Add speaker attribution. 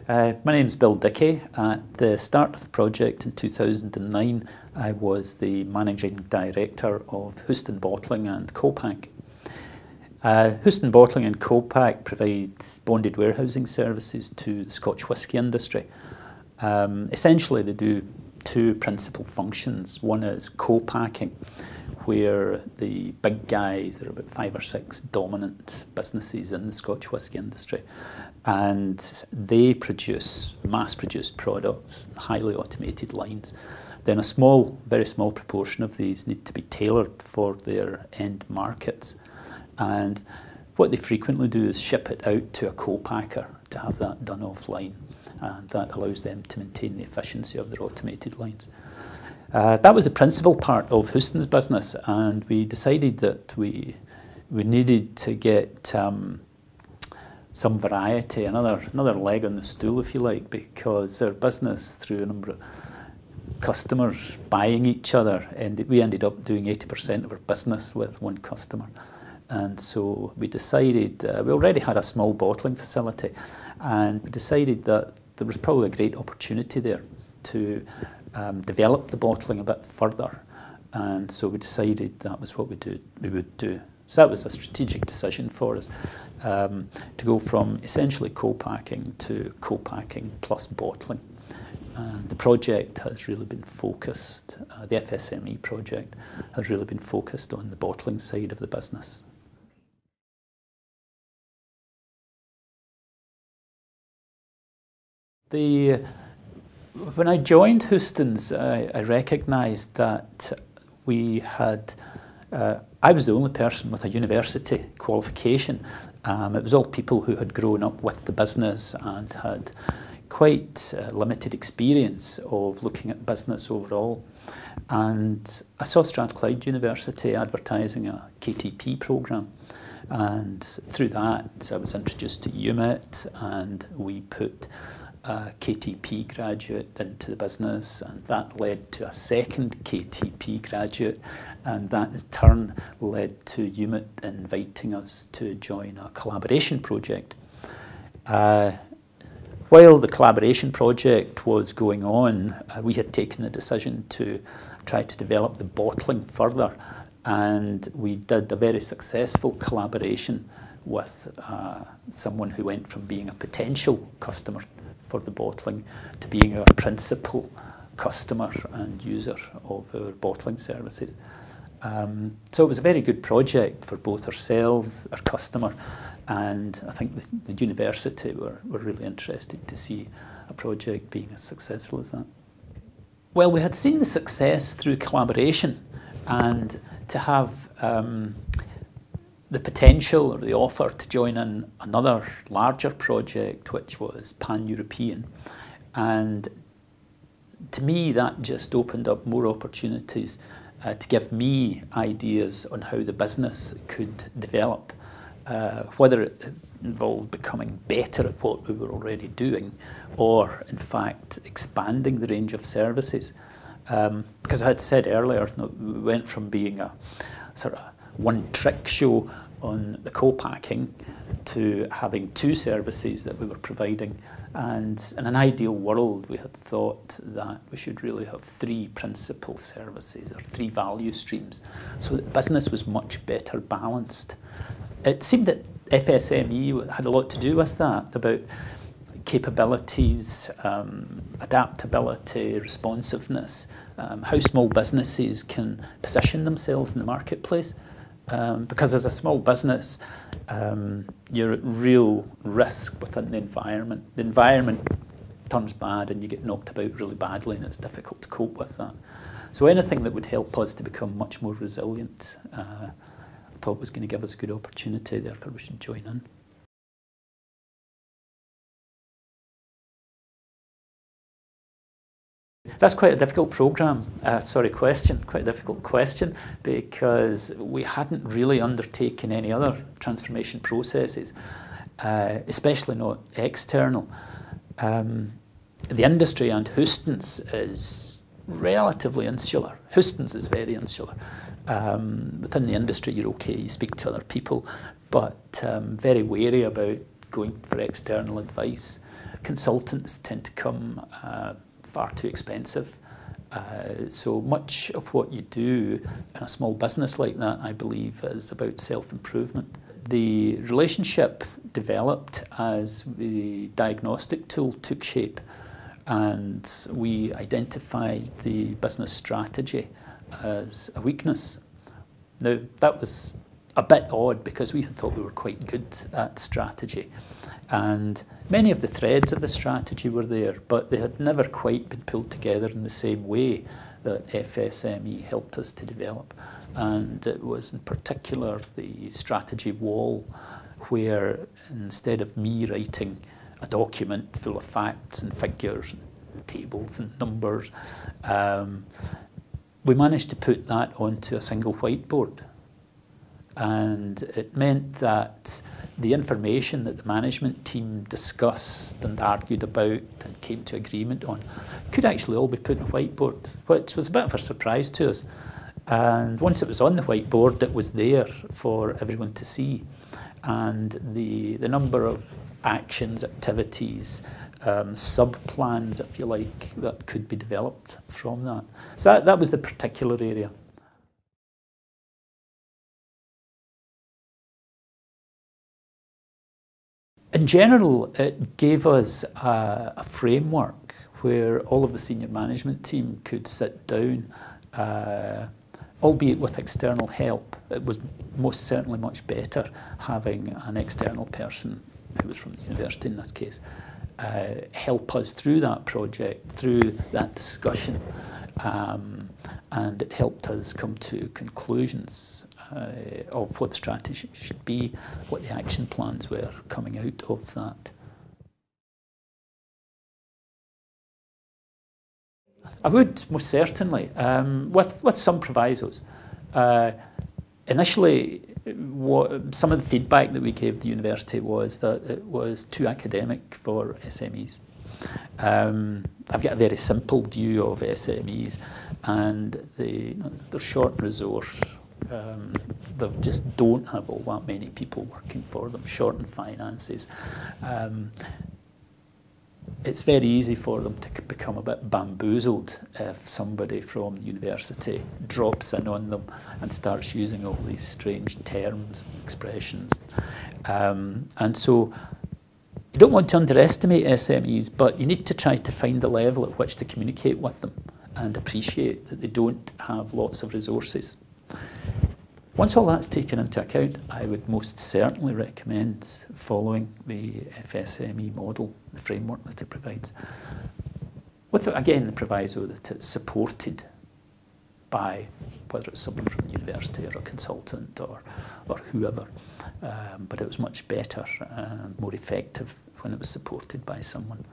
Speaker 1: My name's Bill Dickie. At the start of the project in 2009, I was the Managing Director of Houston Bottling and Co-Pack. Houston Bottling and Co-Pack provides bonded warehousing services to the Scotch whisky industry. Essentially, they do two principal functions. One is co-packing, where the big guys, there are about 5 or 6 dominant businesses in the Scotch whisky industry, and they produce mass-produced products, highly automated lines. Then a small, very small proportion of these need to be tailored for their end markets. And what they frequently do is ship it out to a co-packer to have that done offline, and that allows them to maintain the efficiency of their automated lines. That was the principal part of Houston's business, and we decided that we needed to get some variety, another leg on the stool, if you like, because our business, through a number of customers buying each other, and we ended up doing 80% of our business with one customer. And so we decided, we already had a small bottling facility, and we decided that there was probably a great opportunity there to develop the bottling a bit further. And so we decided that was what we would do. So that was a strategic decision for us, to go from essentially co-packing to co-packing plus bottling. And the project has really been focused, the FSME project has really been focused on the bottling side of the business. When I joined Houston's, I recognised that we had, I was the only person with a university qualification. It was all people who had grown up with the business and had quite limited experience of looking at business overall. And I saw Strathclyde University advertising a KTP programme, and through that I was introduced to UMIT, and we put a KTP graduate into the business, and that led to a second KTP graduate, and that in turn led to UMIT inviting us to join a collaboration project. While the collaboration project was going on, we had taken the decision to try to develop the bottling further, and we did a very successful collaboration with someone who went from being a potential customer for the bottling to being our principal customer and user of our bottling services. So it was a very good project for both ourselves, our customer, and I think the university were really interested to see a project being as successful as that. Well, we had seen the success through collaboration, and to have the potential or the offer to join in another larger project, which was pan-European. And to me, that just opened up more opportunities to give me ideas on how the business could develop, whether it involved becoming better at what we were already doing, or in fact expanding the range of services. Because I had said earlier, we went from being a sort of one-trick show on the co-packing to having 2 services that we were providing. And in an ideal world, we had thought that we should really have 3 principal services or 3 value streams, so that the business was much better balanced. It seemed that FSME had a lot to do with that, about capabilities, adaptability, responsiveness, how small businesses can position themselves in the marketplace. Because as a small business, you're at real risk within the environment. The environment turns bad and you get knocked about really badly, and it's difficult to cope with that. So anything that would help us to become much more resilient, I thought was going to give us a good opportunity, therefore we should join in. That's quite a difficult programme, quite a difficult question, because we hadn't really undertaken any other transformation processes, especially not external. The industry and Houston's is relatively insular. Houston's is very insular. Within the industry you're okay, you speak to other people, but very wary about going for external advice. Consultants tend to come far too expensive. So much of what you do in a small business like that, I believe, is about self-improvement. The relationship developed as the diagnostic tool took shape, and we identified the business strategy as a weakness. Now, that was a bit odd because we had thought we were quite good at strategy, and many of the threads of the strategy were there, but they had never quite been pulled together in the same way that FSME helped us to develop. And it was in particular the strategy wall, where instead of me writing a document full of facts and figures and tables and numbers, we managed to put that onto a single whiteboard. And it meant that the information that the management team discussed and argued about and came to agreement on could actually all be put on a whiteboard, which was a bit of a surprise to us. And once it was on the whiteboard, it was there for everyone to see. And the number of actions, activities, sub-plans, if you like, that could be developed from that. So that was the particular area. In general, it gave us a framework where all of the senior management team could sit down, albeit with external help. It was most certainly much better having an external person, who was from the university in this case, help us through that project, through that discussion, and it helped us come to conclusions of what the strategy should be, what the action plans were coming out of that. I would, most certainly, with some provisos. Initially, some of the feedback that we gave the university was that it was too academic for SMEs. I've got a very simple view of SMEs, and they're short in resource. They just don't have all that many people working for them, short in finances. It's very easy for them to become a bit bamboozled if somebody from the university drops in on them and starts using all these strange terms and expressions. And so you don't want to underestimate SMEs, but you need to try to find the level at which to communicate with them and appreciate that they don't have lots of resources. Once all that's taken into account, I would most certainly recommend following the FSME model, the framework that it provides, with, again, the proviso that it's supported by, whether it's someone from the university or a consultant or whoever. But it was much better and more effective when it was supported by someone.